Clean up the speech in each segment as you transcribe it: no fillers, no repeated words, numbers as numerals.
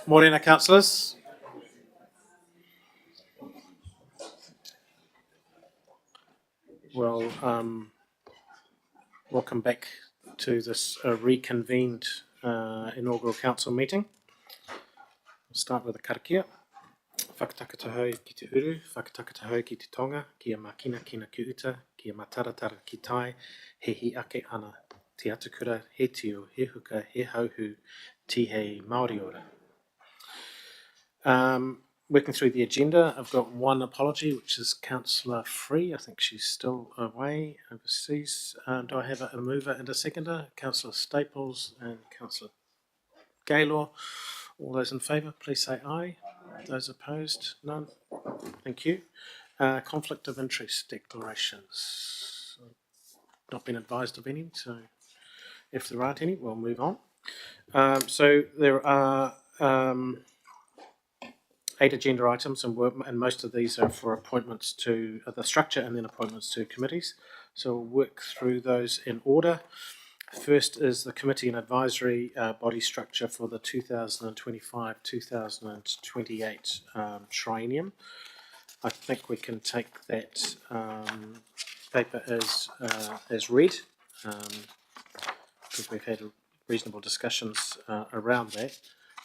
Morena councillors. Well, welcome back to this reconvened inaugural council meeting. We'll start with the karakia. Whakatakatahau ki te uru, whakatakatahau ki te tonga, kia makina kina ki uta, kia mataratara ki tai, he hi ake ana, te atukura, he tio, he huka, he hauhu, ti hei Māori ora. Working through the agenda, I've got one apology, which is Councillor Free. I think she's still away overseas. Do I have a mover and a seconder? Councillor Staples and Councillor Gaylor. All those in favour, please say aye. Those opposed, none. Thank you. Conflict of interest declarations. Not been advised of any, so if there aren't any, we'll move on. So there are 8 agenda items, and most of these are for appointments to the structure and then appointments to committees. So we'll work through those in order. First is the committee and advisory body structure for the 2025-2028 triennium. I think we can take that paper as read, because we've had reasonable discussions around that.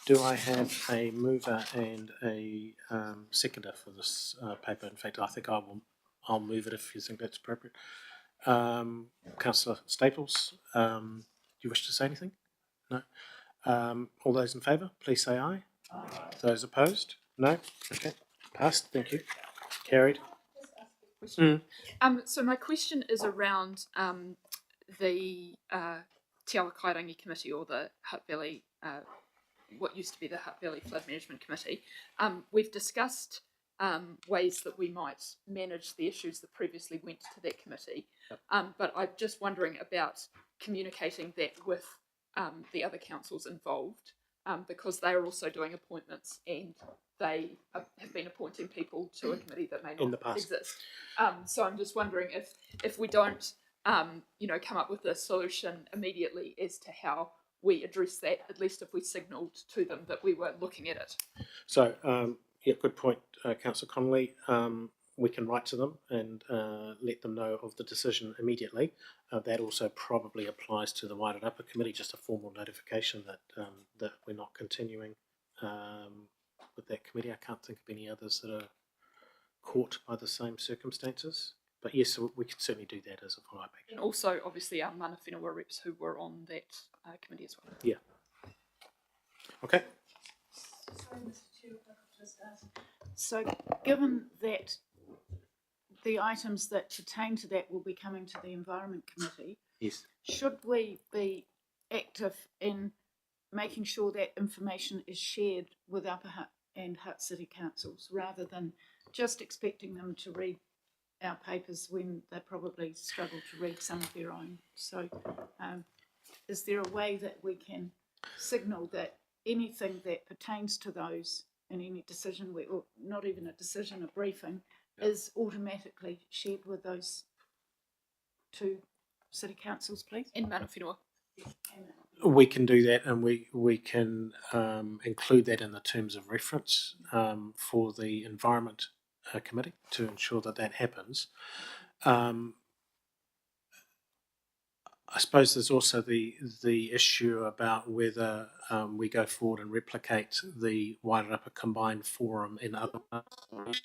Do I have a mover and a seconder for this paper? In fact, I think I'll move it if you think that's appropriate. Councillor Staples, do you wish to say anything? No. All those in favour, please say aye. Aye. Those opposed? No. Okay. Passed. Thank you. Carried. So my question is around the Te Awa Kairangi Committee, or the Hutt Valley, what used to be the Hutt Valley Flood Management Committee. We've discussed ways that we might manage the issues that previously went to that committee, but I'm just wondering about communicating that with the other councils involved, because they are also doing appointments and they have been appointing people to a committee that may not exist. So I'm just wondering if we don't come up with a solution immediately as to how we address that, at least if we signalled to them that we were looking at it. So, yeah, good point, Councillor Connolly. We can write to them and let them know of the decision immediately. That also probably applies to the Wairarapa Committee, just a formal notification that that we're not continuing with that committee. I can't think of any others that are caught by the same circumstances. But yes, we can certainly do that as a follow-up action. And also, obviously, our mana whenua reps who were on that committee as well. Yeah. Okay. Sorry, Mr. Chair, if I could just ask. So, given that the items that pertain to that will be coming to the Environment Committee, yes, should we be active in making sure that information is shared with Upper Hutt and Hutt City Councils, rather than just expecting them to read our papers when they probably struggle to read some of their own? So is there a way that we can signal that anything that pertains to those in any decision, or not even a decision, a briefing, is automatically shared with those 2 city councils, please? In mana whenua. we can do that, and we can include that in the terms of reference for the Environment Committee to ensure that that happens. I suppose there's also the issue about whether we go forward and replicate the Wairarapa Combined Forum in other parts.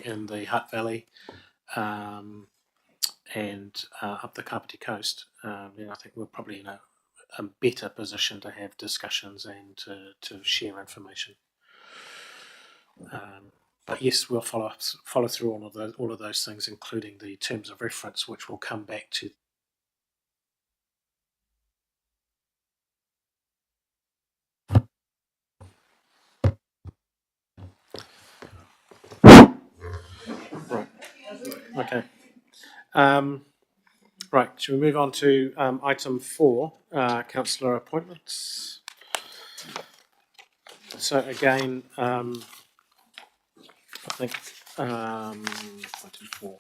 In the Hutt Valley and up the Kapiti Coast, then I think we're probably in a better position to have discussions and to share information. But yes, we'll follow through all of those things, including the terms of reference, which will come back to. Right. Okay. Right, shall we move on to item 4, councillor appointments? So again, I think item 4.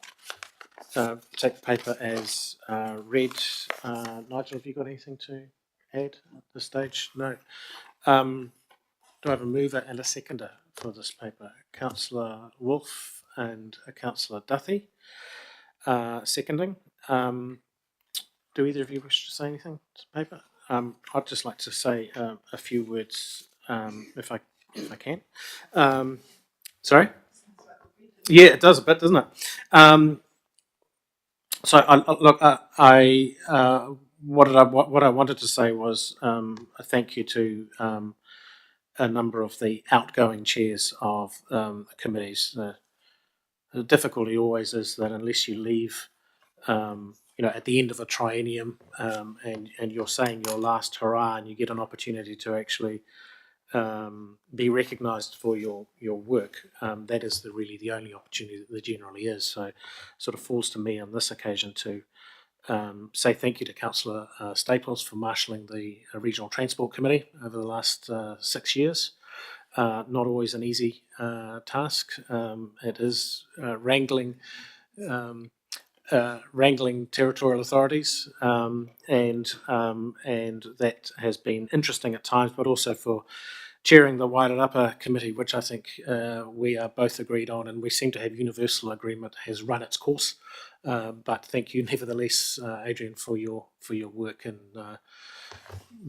Take the paper as read. Nigel, have you got anything to add at this stage? No. Do I have a mover and a seconder for this paper? Councillor Wolfe and Councillor Duthie seconding. Do either of you wish to say anything to the paper? I'd just like to say a few words if I can. Sorry? Yeah, it does a bit, doesn't it? So what I wanted to say was a thank you to a number of the outgoing chairs of the committees. The difficulty always is that unless you leave, at the end of a triennium, and you're saying your last hurrah, and you get an opportunity to actually be recognised for your work, that is really the only opportunity that there generally is. So, it sort of falls to me on this occasion to say thank you to Councillor Staples for marshalling the Regional Transport Committee over the last 6 years. Not always an easy task. It is wrangling territorial authorities, and that has been interesting at times, but also for chairing the Wairarapa Committee, which I think we are both agreed on, and we seem to have universal agreement has run its course. But thank you nevertheless, Adrian, for your work and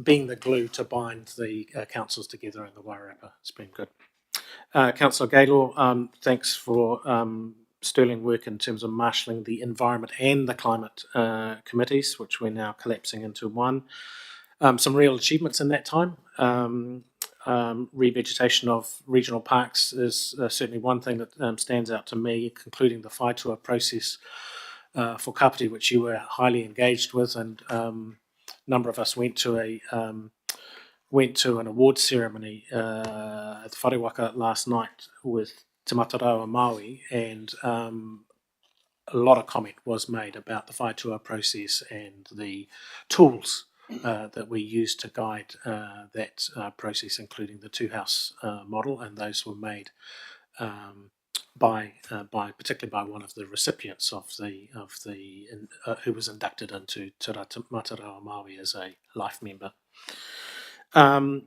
being the glue to bind the councils together in the Wairarapa. It's been good. Councillor Gaylor, thanks for sterling work in terms of marshalling the environment and the climate committees, which we're now collapsing into one. Some real achievements in that time. Revegetation of regional parks is certainly one thing that stands out to me, concluding the whaitua process for Kapiti, which you were highly engaged with, and a number of us went to an awards ceremony at Wharewaka last night with Te Matarawa Maui, and a lot of comment was made about the whaitua process and the tools that we use to guide that process, including the two-house model, and those were made particularly by one of the recipients of the who was inducted into Te Matarawa Maui as a life member. And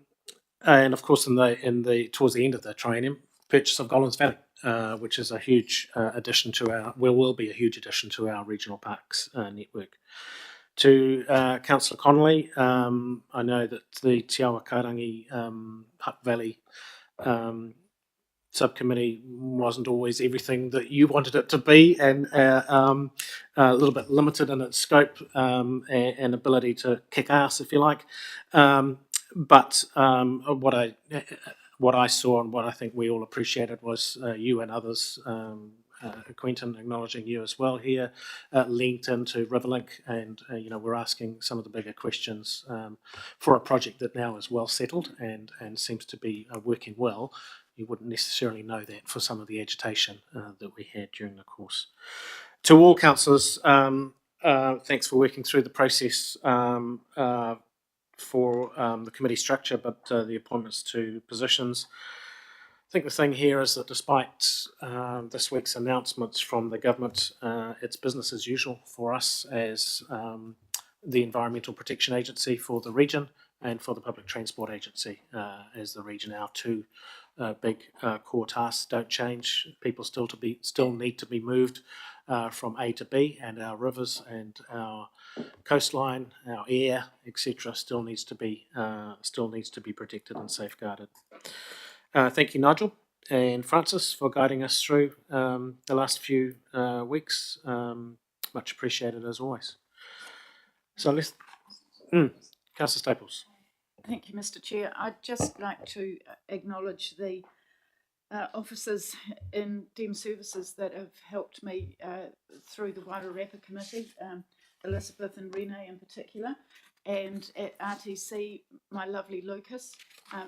of course, towards the end of the triennium, purchase of Gollins Valley, which is a huge addition to will be a huge addition to our regional parks network. To Councillor Connolly, I know that the Te Awa Karangi Hutt Valley subcommittee wasn't always everything that you wanted it to be, and a little bit limited in its scope and ability to kick ass, if you like. But what I saw and what I think we all appreciated was you and others, Quentin, acknowledging you as well here, linked into Riverlink, and we're asking some of the bigger questions for a project that now is well settled and seems to be working well. You wouldn't necessarily know that for some of the agitation that we had during the course. To all councillors, thanks for working through the process for the committee structure, but the appointments to positions. I think the thing here is that despite this week's announcements from the government, it's business as usual for us as the Environmental Protection Agency for the region and for the Public Transport Agency as the region. Our two big core tasks don't change. People still need to be moved from A to B, and our rivers and our coastline, our air, etc., still needs to be protected and safeguarded. Thank you, Nigel and Francis, for guiding us through the last few weeks. Much appreciated as always. So let's, Councillor Staples. Thank you, Mr. Chair. I'd just like to acknowledge the officers in DEM Services that have helped me through the Wairarapa Committee, Elizabeth and Renee in particular, And at RTC, my lovely Lucas,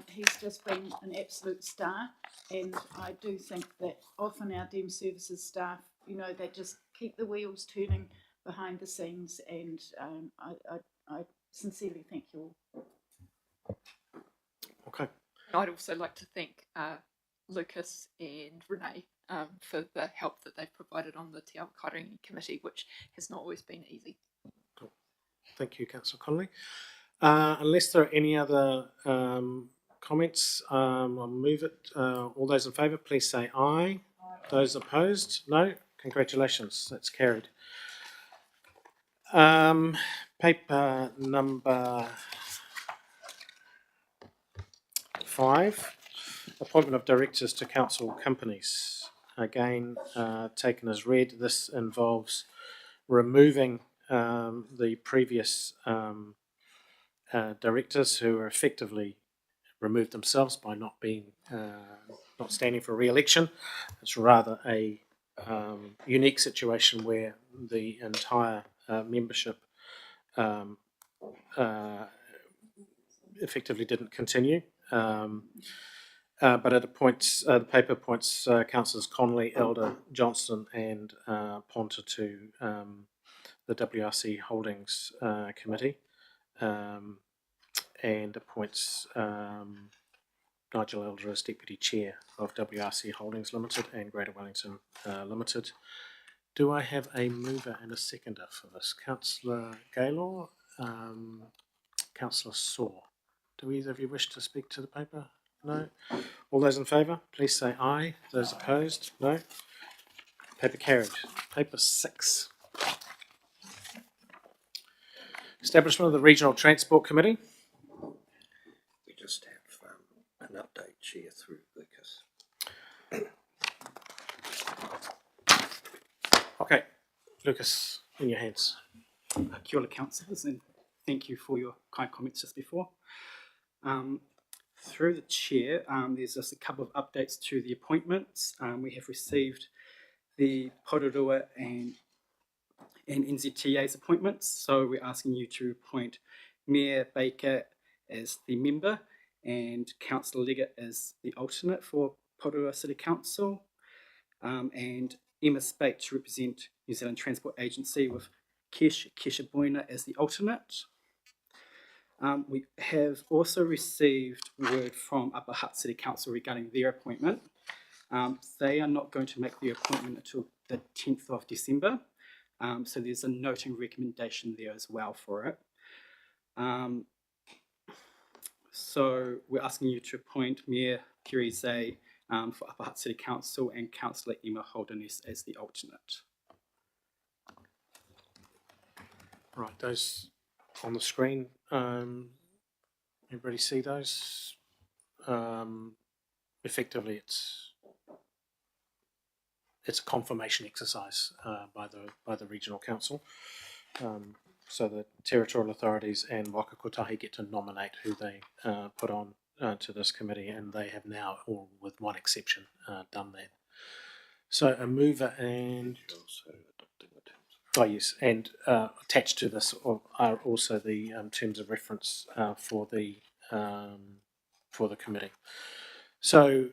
he's just been an absolute star. And I do think that often our Dem Services staff, you know, they just keep the wheels turning behind the scenes. And I sincerely thank you all. Okay. I'd also like to thank Lucas and Renee for the help that they've provided on the Te Awa Kairangi Committee, which has not always been easy. Cool. Thank you, Councillor Connolly. Unless there are any other comments, I'll move it. All those in favour, please say aye. Those opposed, no. Congratulations, that's carried. Paper number 5, appointment of directors to council companies. Again, taken as read, this involves removing the previous directors who are effectively removed themselves by not standing for re-election. It's rather a unique situation where the entire membership effectively didn't continue. But it appoints, the paper appoints councillors Connolly, Elder, Johnston and Ponta to the WRC Holdings Committee, and appoints Nigel Elder as Deputy Chair of WRC Holdings Limited and Greater Wellington Limited. Do I have a mover and a seconder for this? Councillor Gaylor, Councillor Saw. Do either of you wish to speak to the paper? No? All those in favour, please say aye. Those opposed, no? Paper carried. Paper 6. Establishment of the Regional Transport Committee. We just have an update, Chair, through Lucas. Okay, Lucas, in your hands. Kia ora, councillors, and thank you for your kind comments just before. Through the chair, there's just a couple of updates to the appointments. We have received the Porirua and NZTA's appointments, so we're asking you to appoint Mayor Baker as the member and Councillor Leggett as the alternate for Porirua City Council, and Emma Spate to represent New Zealand Transport Agency with Kesha Boyner as the alternate. We have also received word from Upper Hutt City Council regarding their appointment. They are not going to make their appointment until the 10th of December. So there's a note and recommendation there as well for it. So we're asking you to appoint Mayor Kiri Zay for Upper Hutt City Council and Councillor Emma Holderness as the alternate. Right, those on the screen, everybody see those? Effectively, it's a confirmation exercise by the regional council, so the territorial authorities and Waka Kotahi get to nominate who they put on to this committee, and they have now, all with one exception, done that. So a mover and yes, and attached to this are also the terms of reference for the committee. So,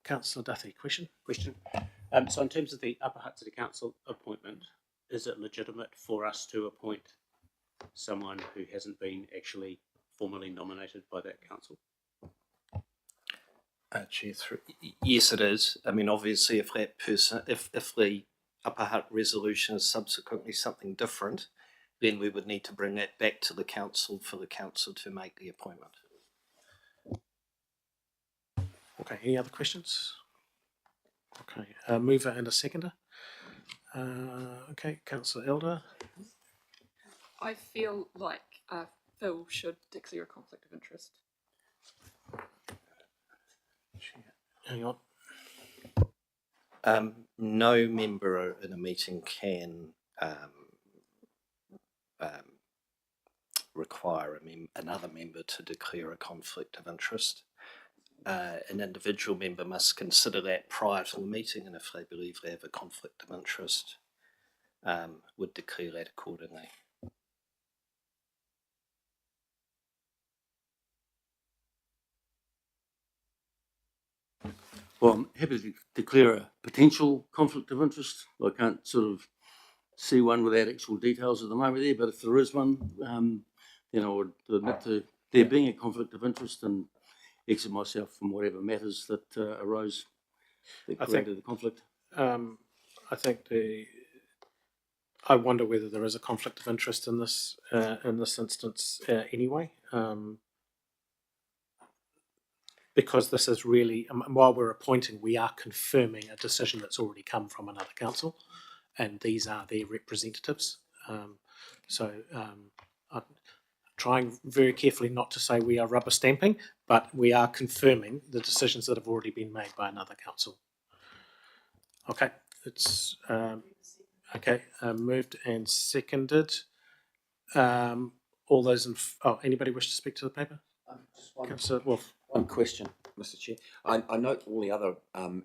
Councillor Duthie, question? So in terms of the Upper Hutt City Council appointment, is it legitimate for us to appoint someone who hasn't been actually formally nominated by that council? Chair, yes, it is. I mean, obviously, if that person, if the Upper Hutt resolution is subsequently something different, then we would need to bring that back to the council for the council to make the appointment. Okay, any other questions? Okay, a mover and a seconder. Okay, Councillor Elder. I feel like Phil should declare a conflict of interest. Hang on. No member in a meeting can require another member to declare a conflict of interest. An individual member must consider that prior to the meeting, and if they believe they have a conflict of interest, would declare that accordingly. Well, I'm happy to declare a potential conflict of interest. I can't sort of see one without actual details at the moment there, but if there is one, then I would admit to there being a conflict of interest and exit myself from whatever matters that arose that I think- created the conflict. I think I wonder whether there is a conflict of interest in this instance anyway, because this is really, while we're appointing, we are confirming a decision that's already come from another council, and these are their representatives. I'm trying very carefully not to say we are rubber stamping, but we are confirming the decisions that have already been made by another council. Okay, it's okay. Moved and seconded. All those in. Anybody wish to speak to the paper? Just one, Councillor Wolf. one question, Mr. Chair. I note all the other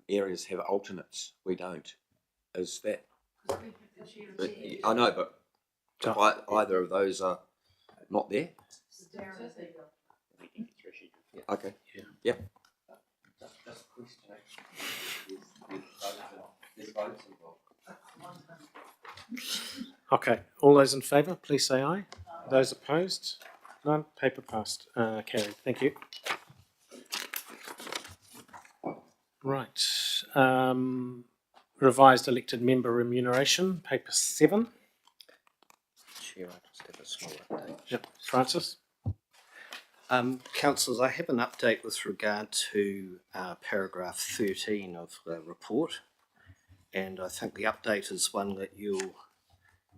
areas have alternates. We don't. Is that? I know, but if either of those are not there. Yeah, okay. Yeah. Yep. Okay. All those in favour, please say aye. Those opposed? None. Paper passed. Carried. Thank you. Right. Revised elected member remuneration, paper 7. Chair, I just have a small update. Yep. Francis? Councillors, I have an update with regard to paragraph 13 of the report, and I think the update is one that you'll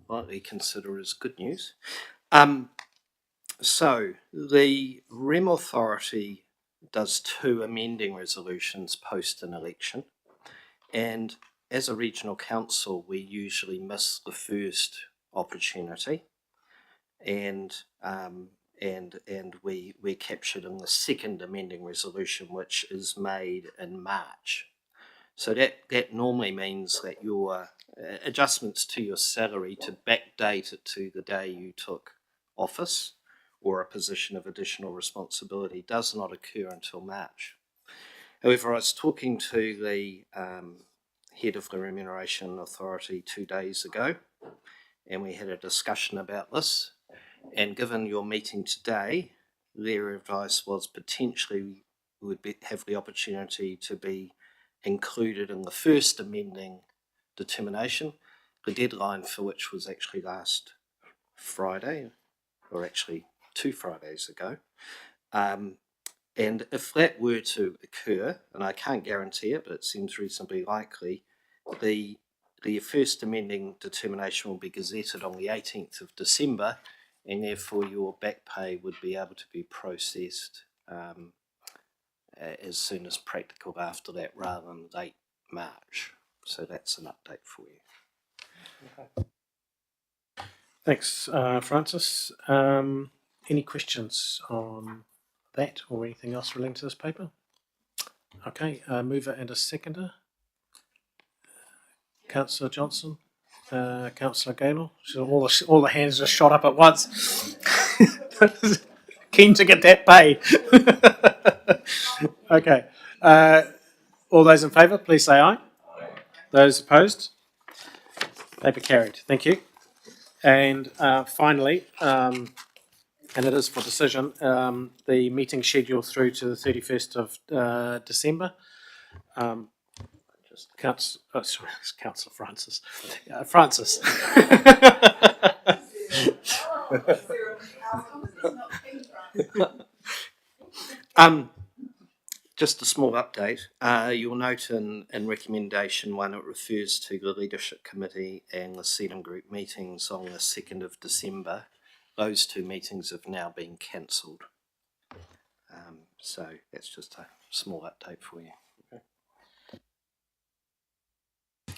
likely consider as good news. So, the REM Authority does 2 amending resolutions post an election, and as a regional council, we usually miss the first opportunity, and we're captured in the second amending resolution, which is made in March. So that normally means that your adjustments to your salary to backdate it to the day you took office or a position of additional responsibility does not occur until March. However, I was talking to the head of the Remuneration Authority 2 days ago, and we had a discussion about this. And given your meeting today, their advice was potentially have the opportunity to be included in the first amending determination, the deadline for which was actually last Friday, or actually 2 Fridays ago. And if that were to occur, and I can't guarantee it, but it seems reasonably likely, the first amending determination will be gazetted on the 18th of December, and therefore your back pay would be able to be processed as soon as practical after that, rather than late March. So that's an update for you. Okay. Thanks, Francis. Any questions on that or anything else relating to this paper? Okay, mover and a seconder. Councillor Johnson, Councillor Gaylor. So all the hands just shot up at once. Keen to get that paid. Okay. All those in favour, please say aye. Those opposed? Paper carried. Thank you. And finally, and it is for decision, the meeting schedule through to the 31st of December. Councillor Francis. Francis. Just a small update. You'll note in recommendation 1, it refers to the Leadership Committee and the Seating Group meetings on the 2nd of December. Those 2 meetings have now been cancelled. So that's just a small update for you. Okay.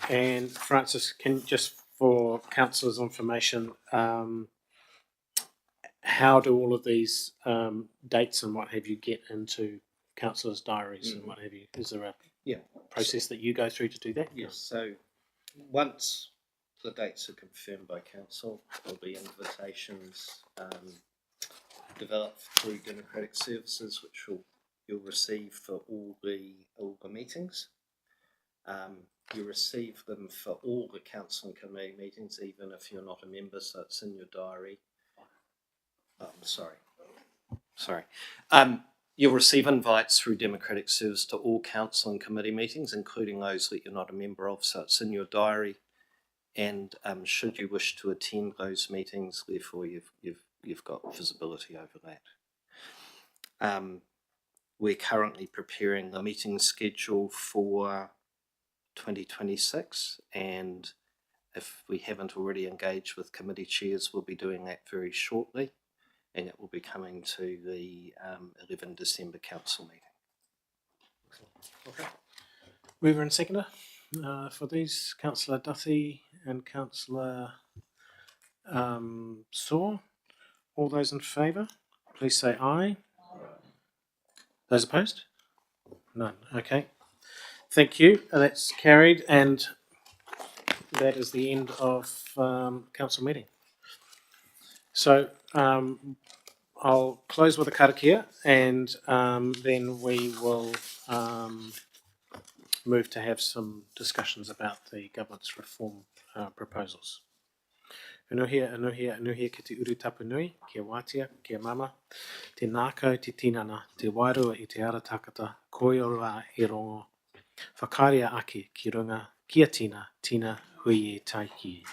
And Francis, can just for councillors' information, how do all of these dates and what have you get into councillors' diaries and what have you? Is there a process that you go through to do that? Yes, so once the dates are confirmed by council, there'll be invitations developed through Democratic Services, which will you'll receive for all the meetings. You receive them for all the council and committee meetings, even if you're not a member, so it's in your diary. Sorry. You'll receive invites through Democratic Service to all council and committee meetings, including those that you're not a member of, so it's in your diary. And should you wish to attend those meetings, therefore you've got visibility over that. We're currently preparing the meeting schedule for 2026, and if we haven't already engaged with committee chairs, we'll be doing that very shortly, and it will be coming to the 11 December council meeting. Okay. Mover and seconder for these, Councillor Duthie and Councillor Saw. All those in favour, please say aye. Those opposed? None. Okay. Thank you. That's carried, and that is the end of council meeting. So I'll close with a karakia, and then we will move to have some discussions about the government's reform proposals. Anuhia, anuhia, anuhia ki te uru tapu nui, kia wātia, kia mama, te nākau, te tinana, te wairua i te ara takata, koiora e rongo, whakaria ake ki runga, kia tina, tina hui e taiki.